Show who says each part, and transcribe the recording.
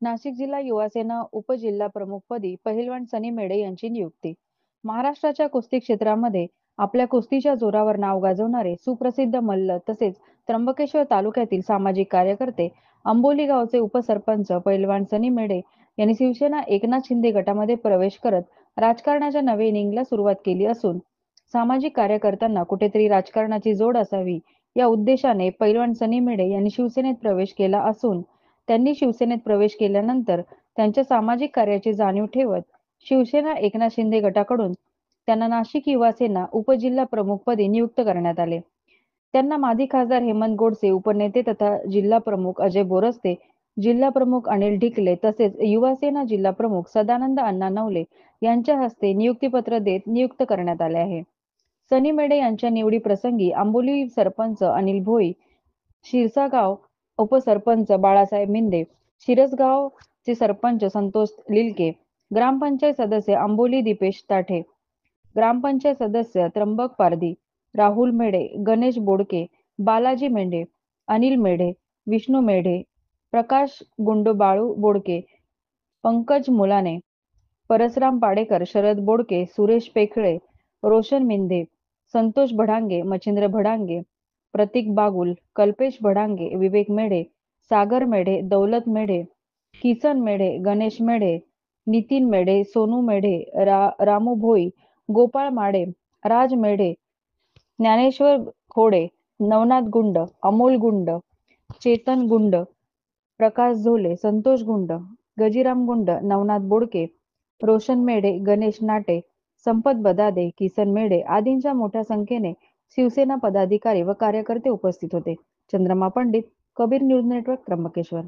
Speaker 1: नाशिक जिल्हा युवा सेना उपजिल्हा प्रमुखपदी पहिलवान सनी मेडे यांची नियुक्ती. महाराष्ट्राच्या कुस्ती क्षेत्रामध्ये आपल्या कुस्तीच्या जोरावर नाव गाजवणारे सुप्रसिद्ध मल्ल तसेच त्र्यंबकेश्वर तालुक्यातील सामाजिक कार्यकर्ते आंबोली गावचे उपसरपंच पहिलवान सनी मेडे यांनी शिवसेना एकनाथ शिंदे गटामध्ये प्रवेश करत राजकारणाच्या नव्या इनिंगला सुरुवात केली असून सामाजिक कार्यकर्त्यांना कुठेतरी राजकारणाची जोड असावी या उद्देशाने पैलवान सनी मेडे यांनी शिवसेनेत प्रवेश केला असून त्यांनी शिवसेनेत प्रवेश केल्यानंतर त्यांच्या सामाजिक कार्याची जाणीव ठेवत शिवसेना एकनाथ शिंदे गटाकडून त्यांना नाशिक युवा सेना उपजिल्हा प्रमुखपदी नियुक्त करण्यात आले. त्यांना माजी खासदार हेमंत गोडसे, उपनेते तथा जिल्हा प्रमुख अजय बोरस्ते, जिल्हा प्रमुख अनिल ढिकले तसेच युवा सेना जिल्हा प्रमुख सदानंद अण्णा नवले यांच्या हस्ते नियुक्तीपत्र देत नियुक्त करण्यात आले आहे. सनी मेडे यांच्या निवडी प्रसंगी आंबोली सरपंच अनिल भोई, शिरसागाव उपसरपंच बाळासाहेब मिंदे, शिरसगावचे सरपंच संतोष लिलके, ग्रामपंचायत सदस्य आंबोली दीपेश ताठे, ग्रामपंचायत सदस्य त्र्यंबक पारधी, राहुल मेढे, गणेश बोडके, बालाजी मेंढे, अनिल मेढे, विष्णू मेढे, प्रकाश गुंडूबाळू बोडके, पंकज मुलाने, परसराम पाडेकर, शरद बोडके, सुरेश पेखळे, रोशन मिंदे, संतोष भडांगे, मच्छिंद्र भडांगे, प्रतीक बागुल, कल्पेश भडांगे, विवेक मेढे, सागर मेढे, दौलत मेढे, किसन मेढे, गणेश मेढे, नितीन मेढे, सोनू मेढे, रामू भोई, गोपाळ माडे, राज मेढे, ज्ञानेश्वर खोडे, नवनाथ गुंड, अमोल गुंड, चेतन गुंड, प्रकाश झोले, संतोष गुंड, गजीराम गुंड, नवनाथ बोडके, रोशन मेढे, गणेश नाटे, संपत बदादे, किसन मेढे आदींच्या मोठ्या संख्येने शिवसेना पदाधिकारी व कार्यकर्ते उपस्थित होते. चंद्रमा पंडित, कबीर न्यूज नेटवर्क, त्र्यंबकेश्वर.